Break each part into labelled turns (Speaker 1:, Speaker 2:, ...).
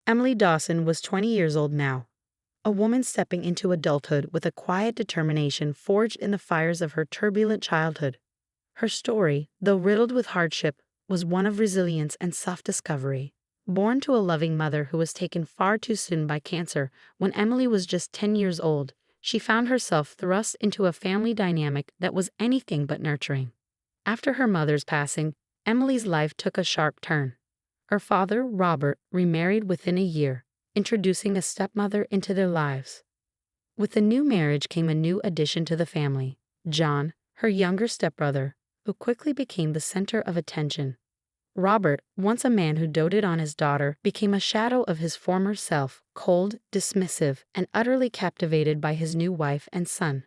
Speaker 1: Emily Dawson was 20 years old now, a woman stepping into adulthood with a quiet determination forged in the fires of her turbulent childhood. Her story, though riddled with hardship, was one of resilience and self-discovery. Born to a loving mother who was taken far too soon by cancer when Emily was just 10 years old, she found herself thrust into a family dynamic that was anything but nurturing. After her mother's passing, Emily's life took a sharp turn. Her father, Robert, remarried within a year, introducing a stepmother into their lives. With the new marriage came a new addition to the family, John, her younger stepbrother, who quickly became the center of attention. Robert, once a man who doted on his daughter, became a shadow of his former self, cold, dismissive, and utterly captivated by his new wife and son.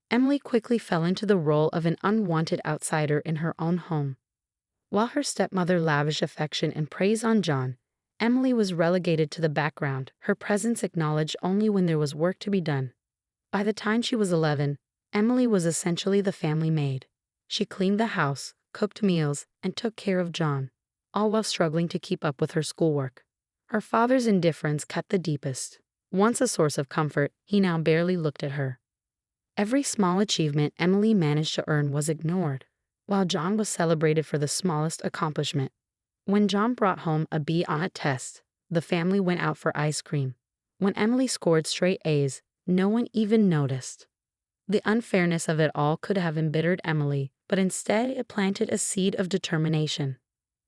Speaker 1: Emily quickly fell into the role of an unwanted outsider in her own home. While her stepmother lavished affection and praise on John, Emily was relegated to the background, her presence acknowledged only when there was work to be done. By the time she was 11, Emily was essentially the family maid. She cleaned the house, cooked meals, and took care of John, all while struggling to keep up with her schoolwork. Her father's indifference cut the deepest. Once a source of comfort, he now barely looked at her. Every small achievement Emily managed to earn was ignored, while John was celebrated for the smallest accomplishment. When John brought home a B on a test, the family went out for ice cream. When Emily scored straight A's, no one even noticed. The unfairness of it all could have embittered Emily, but instead it planted a seed of determination.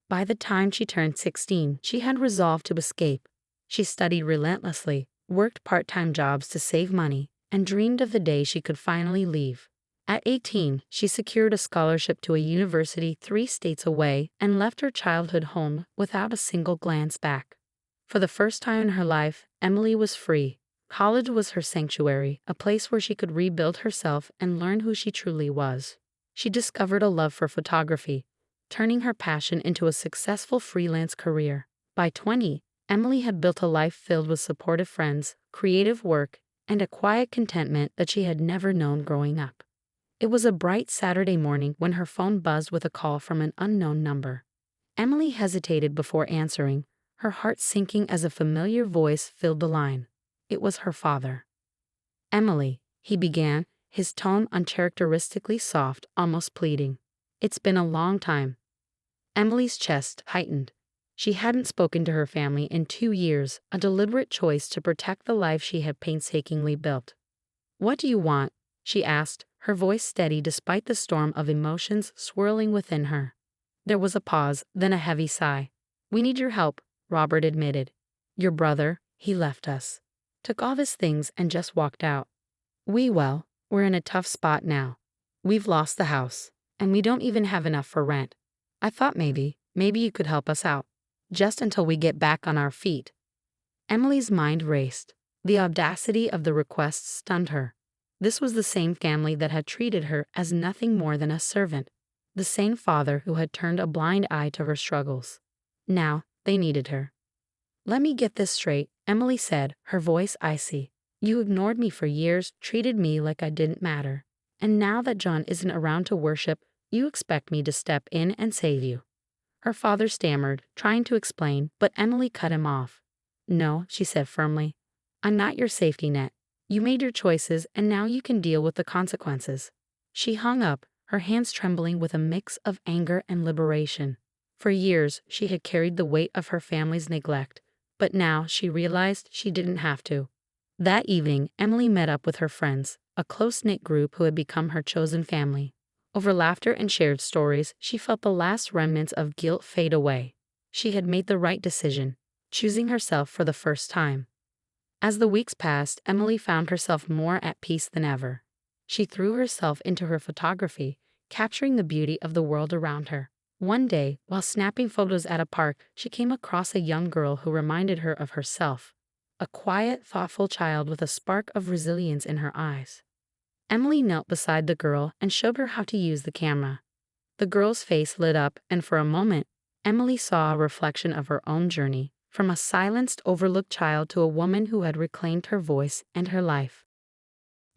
Speaker 1: By the time she turned 16, she had resolved to escape. She studied relentlessly, worked part-time jobs to save money, and dreamed of the day she could finally leave. At 18, she secured a scholarship to a university 3 states away and left her childhood home without a single glance back. For the first time in her life, Emily was free. College was her sanctuary, a place where she could rebuild herself and learn who she truly was. She discovered a love for photography, turning her passion into a successful freelance career. By 20, Emily had built a life filled with supportive friends, creative work, and a quiet contentment that she had never known growing up. It was a bright Saturday morning when her phone buzzed with a call from an unknown number. Emily hesitated before answering, her heart sinking as a familiar voice filled the line. It was her father. "Emily," he began, his tone uncharacteristically soft, almost pleading. "It's been a long time." Emily's chest tightened. She hadn't spoken to her family in 2 years, a deliberate choice to protect the life she had painstakingly built. "What do you want?" she asked, her voice steady despite the storm of emotions swirling within her. There was a pause, then a heavy sigh. "We need your help," Robert admitted. "Your brother, he left us. Took all his things and just walked out. We're in a tough spot now. We've lost the house, and we don't even have enough for rent. I thought maybe you could help us out, just until we get back on our feet." Emily's mind raced. The audacity of the request stunned her. This was the same family that had treated her as nothing more than a servant, the same father who had turned a blind eye to her struggles. Now, they needed her. "Let me get this straight," Emily said, her voice icy. "You ignored me for years, treated me like I didn't matter. And now that John isn't around to worship, you expect me to step in and save you." Her father stammered, trying to explain, but Emily cut him off. "No," she said firmly. "I'm not your safety net. You made your choices, and now you can deal with the consequences." She hung up, her hands trembling with a mix of anger and liberation. For years, she had carried the weight of her family's neglect, but now she realized she didn't have to. That evening, Emily met up with her friends, a close-knit group who had become her chosen family. Over laughter and shared stories, she felt the last remnants of guilt fade away. She had made the right decision, choosing herself for the first time. As the weeks passed, Emily found herself more at peace than ever. She threw herself into her photography, capturing the beauty of the world around her. One day, while snapping photos at a park, she came across a young girl who reminded her of herself, a quiet, thoughtful child with a spark of resilience in her eyes. Emily knelt beside the girl and showed her how to use the camera. The girl's face lit up, and for a moment, Emily saw a reflection of her own journey, from a silenced, overlooked child to a woman who had reclaimed her voice and her life.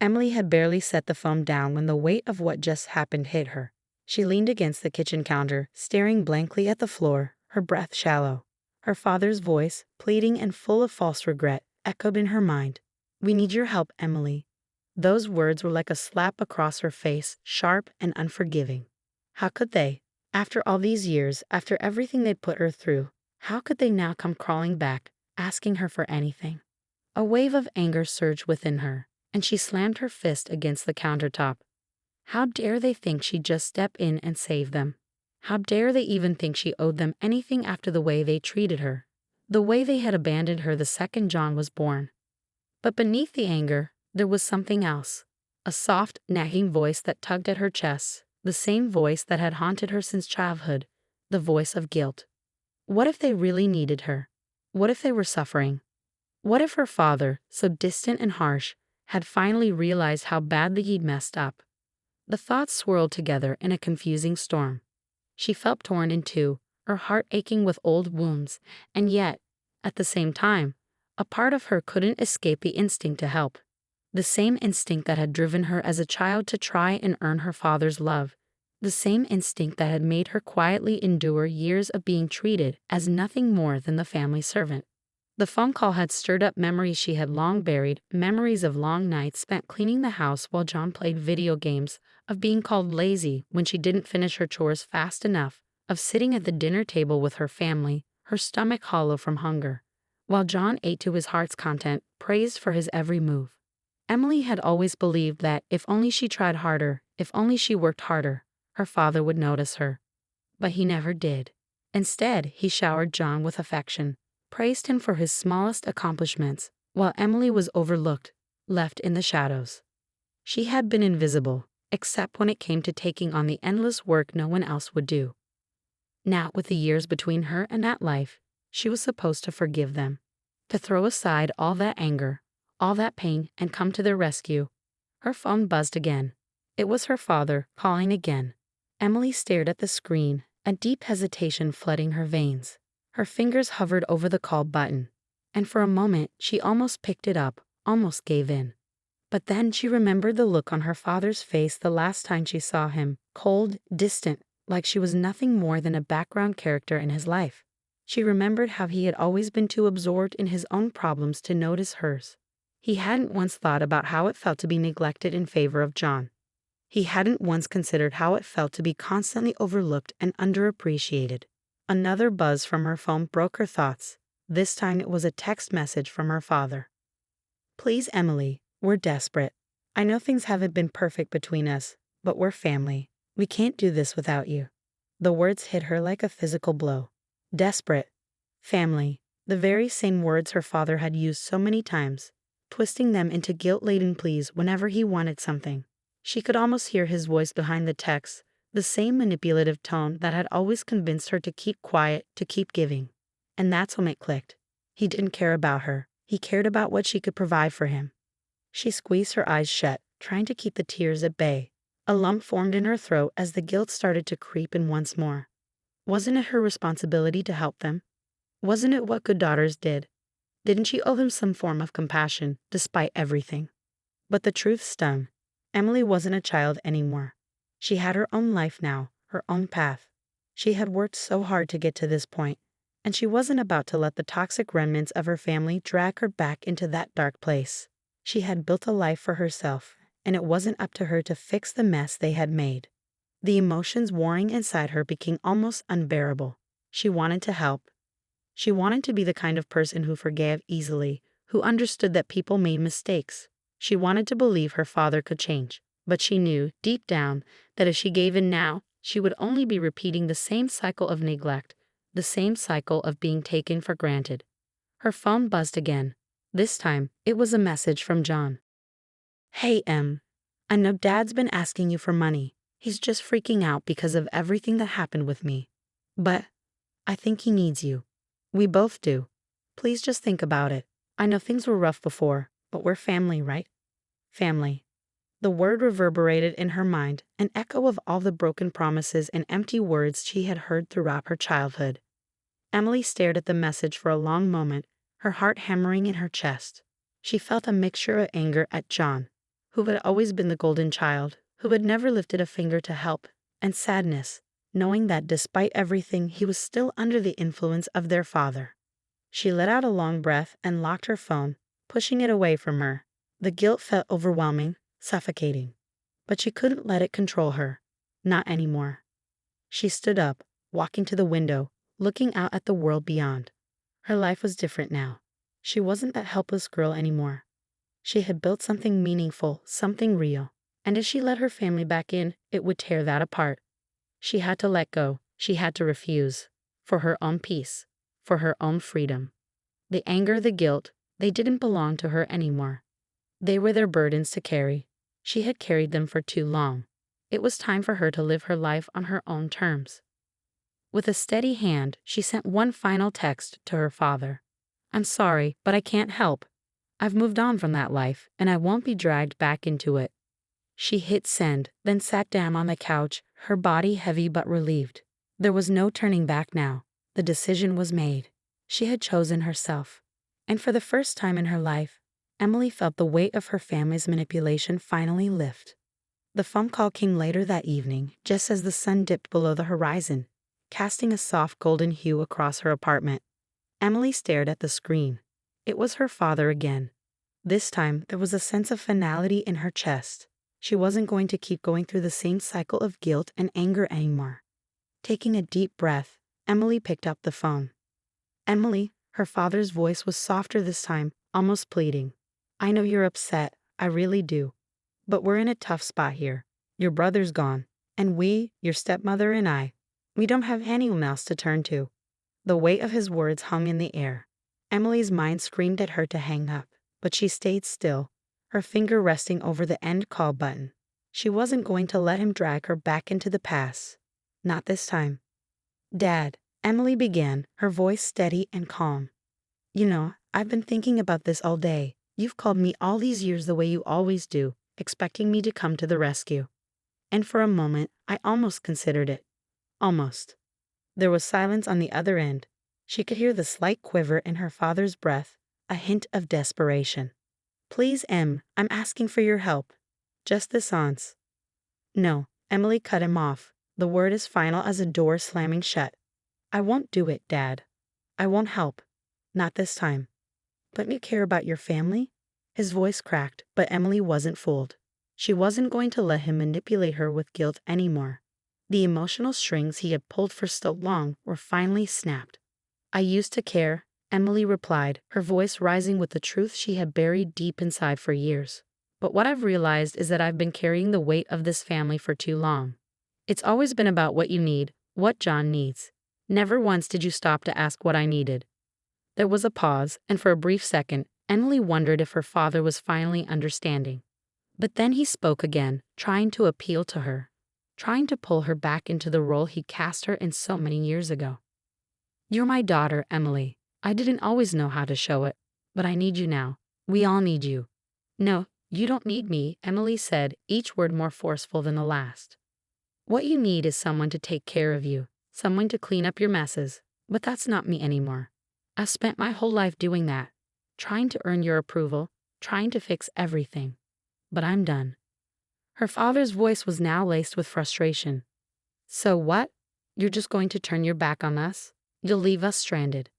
Speaker 1: Emily had barely set the phone down when the weight of what just happened hit her. She leaned against the kitchen counter, staring blankly at the floor, her breath shallow. Her father's voice, pleading and full of false regret, echoed in her mind. "We need your help, Emily." Those words were like a slap across her face, sharp and unforgiving. How could they? After all these years, after everything they'd put her through, how could they now come crawling back, asking her for anything? A wave of anger surged within her, and she slammed her fist against the countertop. How dare they think she'd just step in and save them? How dare they even think she owed them anything after the way they treated her? The way they had abandoned her the second John was born. But beneath the anger, there was something else. A soft, nagging voice that tugged at her chest, the same voice that had haunted her since childhood, the voice of guilt. What if they really needed her? What if they were suffering? What if her father, so distant and harsh, had finally realized how badly he'd messed up? The thoughts swirled together in a confusing storm. She felt torn in two, her heart aching with old wounds, and yet, at the same time, a part of her couldn't escape the instinct to help. The same instinct that had driven her as a child to try and earn her father's love. The same instinct that had made her quietly endure years of being treated as nothing more than the family servant. The phone call had stirred up memories she had long buried, memories of long nights spent cleaning the house while John played video games, of being called lazy when she didn't finish her chores fast enough, of sitting at the dinner table with her family, her stomach hollow from hunger, while John ate to his heart's content, praised for his every move. Emily had always believed that if only she tried harder, if only she worked harder, her father would notice her. But he never did. Instead, he showered John with affection, praised him for his smallest accomplishments, while Emily was overlooked, left in the shadows. She had been invisible, except when it came to taking on the endless work no one else would do. Now, with the years between her and that life, she was supposed to forgive them, to throw aside all that anger, all that pain, and come to their rescue. Her phone buzzed again. It was her father, calling again. Emily stared at the screen, a deep hesitation flooding her veins. Her fingers hovered over the call button, and for a moment she almost picked it up, almost gave in. But then she remembered the look on her father's face the last time she saw him, cold, distant, like she was nothing more than a background character in his life. She remembered how he had always been too absorbed in his own problems to notice hers. He hadn't once thought about how it felt to be neglected in favor of John. He hadn't once considered how it felt to be constantly overlooked and underappreciated. Another buzz from her phone broke her thoughts. This time it was a text message from her father. "Please, Emily, we're desperate. I know things haven't been perfect between us, but we're family. We can't do this without you." The words hit her like a physical blow. Desperate. Family. The very same words her father had used so many times, twisting them into guilt-laden pleas whenever he wanted something. She could almost hear his voice behind the text, the same manipulative tone that had always convinced her to keep quiet, to keep giving. And that's when it clicked. He didn't care about her. He cared about what she could provide for him. She squeezed her eyes shut, trying to keep the tears at bay. A lump formed in her throat as the guilt started to creep in once more. Wasn't it her responsibility to help them? Wasn't it what good daughters did? Didn't she owe them some form of compassion, despite everything? But the truth stung. Emily wasn't a child anymore. She had her own life now, her own path. She had worked so hard to get to this point, and she wasn't about to let the toxic remnants of her family drag her back into that dark place. She had built a life for herself, and it wasn't up to her to fix the mess they had made. The emotions warring inside her became almost unbearable. She wanted to help. She wanted to be the kind of person who forgave easily, who understood that people made mistakes. She wanted to believe her father could change, but she knew, deep down, that if she gave in now, she would only be repeating the same cycle of neglect, the same cycle of being taken for granted. Her phone buzzed again. This time, it was a message from John. "Hey, Em. I know Dad's been asking you for money. He's just freaking out because of everything that happened with me. But I think he needs you. We both do. Please just think about it. I know things were rough before, but we're family, right? Family." The word reverberated in her mind, an echo of all the broken promises and empty words she had heard throughout her childhood. Emily stared at the message for a long moment, her heart hammering in her chest. She felt a mixture of anger at John, who had always been the golden child, who had never lifted a finger to help, and sadness, knowing that despite everything, he was still under the influence of their father. She let out a long breath and locked her phone, pushing it away from her. The guilt felt overwhelming, suffocating. But she couldn't let it control her. Not anymore. She stood up, walking to the window, looking out at the world beyond. Her life was different now. She wasn't that helpless girl anymore. She had built something meaningful, something real. And if she let her family back in, it would tear that apart. She had to let go. She had to refuse. For her own peace. For her own freedom. The anger, the guilt, they didn't belong to her anymore. They were their burdens to carry. She had carried them for too long. It was time for her to live her life on her own terms. With a steady hand, she sent one final text to her father. "I'm sorry, but I can't help. I've moved on from that life, and I won't be dragged back into it." She hit send, then sat down on the couch, her body heavy but relieved. There was no turning back now. The decision was made. She had chosen herself. And for the first time in her life, Emily felt the weight of her family's manipulation finally lift. The phone call came later that evening, just as the sun dipped below the horizon, casting a soft golden hue across her apartment. Emily stared at the screen. It was her father again. This time, there was a sense of finality in her chest. She wasn't going to keep going through the same cycle of guilt and anger anymore. Taking a deep breath, Emily picked up the phone. "Emily," her father's voice was softer this time, almost pleading. "I know you're upset, I really do. But we're in a tough spot here. Your brother's gone, and we, your stepmother and I, we don't have anyone else to turn to." The weight of his words hung in the air. Emily's mind screamed at her to hang up, but she stayed still, her finger resting over the end call button. She wasn't going to let him drag her back into the past. Not this time. "Dad," Emily began, her voice steady and calm. "You know, I've been thinking about this all day. You've called me all these years the way you always do, expecting me to come to the rescue. And for a moment, I almost considered it. Almost." There was silence on the other end. She could hear the slight quiver in her father's breath, a hint of desperation. "Please, Em, I'm asking for your help. Just this once." "No," Emily cut him off, the word as final as a door slamming shut. "I won't do it, Dad. I won't help. Not this time." "But you care about your family?" His voice cracked, but Emily wasn't fooled. She wasn't going to let him manipulate her with guilt anymore. The emotional strings he had pulled for so long were finally snapped. "I used to care," Emily replied, her voice rising with the truth she had buried deep inside for years. "But what I've realized is that I've been carrying the weight of this family for too long. It's always been about what you need, what John needs. Never once did you stop to ask what I needed." There was a pause, and for a brief second, Emily wondered if her father was finally understanding. But then he spoke again, trying to appeal to her, trying to pull her back into the role he cast her in so many years ago. "You're my daughter, Emily. I didn't always know how to show it, but I need you now. We all need you." "No, you don't need me," Emily said, each word more forceful than the last. "What you need is someone to take care of you, someone to clean up your messes. But that's not me anymore. I've spent my whole life doing that, trying to earn your approval, trying to fix everything. But I'm done." Her father's voice was now laced with frustration. "So what? You're just going to turn your back on us? You'll leave us stranded?"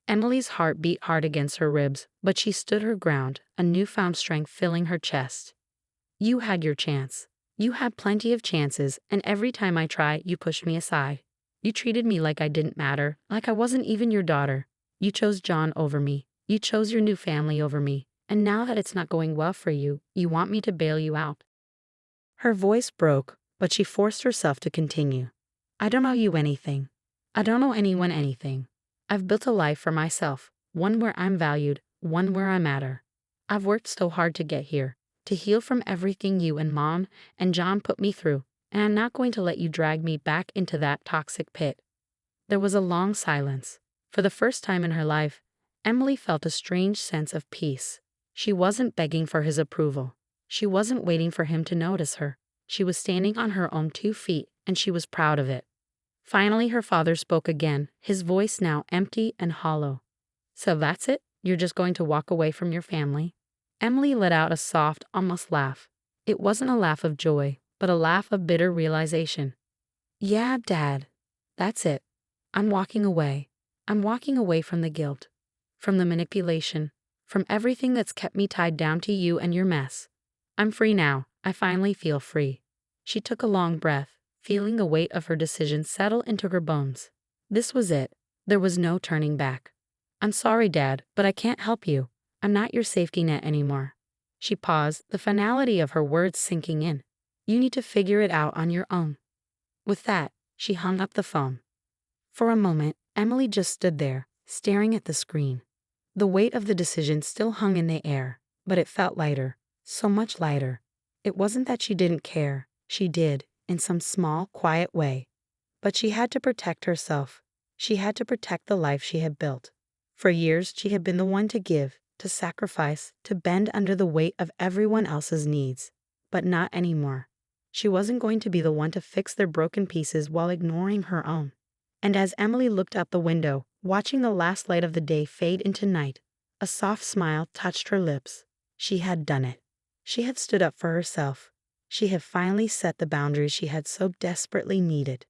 Speaker 1: Emily's heart beat hard against her ribs, but she stood her ground, a newfound strength filling her chest. "You had your chance. You had plenty of chances, and every time I tried, you pushed me aside. You treated me like I didn't matter, like I wasn't even your daughter. You chose John over me. You chose your new family over me. And now that it's not going well for you, you want me to bail you out." Her voice broke, but she forced herself to continue. "I don't owe you anything. I don't owe anyone anything. I've built a life for myself, one where I'm valued, one where I matter. I've worked so hard to get here, to heal from everything you and Mom and John put me through, and I'm not going to let you drag me back into that toxic pit." There was a long silence. For the first time in her life, Emily felt a strange sense of peace. She wasn't begging for his approval. She wasn't waiting for him to notice her. She was standing on her own 2 feet, and she was proud of it. Finally, her father spoke again, his voice now empty and hollow. "So that's it? You're just going to walk away from your family?" Emily let out a soft, almost laugh. It wasn't a laugh of joy, but a laugh of bitter realization. Yeah, Dad. That's it. I'm walking away. I'm walking away from the guilt, from the manipulation, from everything that's kept me tied down to you and your mess. I'm free now. I finally feel free. She took a long breath, feeling the weight of her decision settle into her bones. This was it. There was no turning back. I'm sorry, Dad, but I can't help you. I'm not your safety net anymore. She paused, the finality of her words sinking in. You need to figure it out on your own. With that, she hung up the phone. For a moment, Emily just stood there, staring at the screen. The weight of the decision still hung in the air, but it felt lighter, so much lighter. It wasn't that she didn't care. She did, in some small, quiet way. But she had to protect herself. She had to protect the life she had built. For years, she had been the one to give, to sacrifice, to bend under the weight of everyone else's needs. But not anymore. She wasn't going to be the one to fix their broken pieces while ignoring her own. And as Emily looked out the window, watching the last light of the day fade into night, a soft smile touched her lips. She had done it. She had stood up for herself. She had finally set the boundaries she had so desperately needed.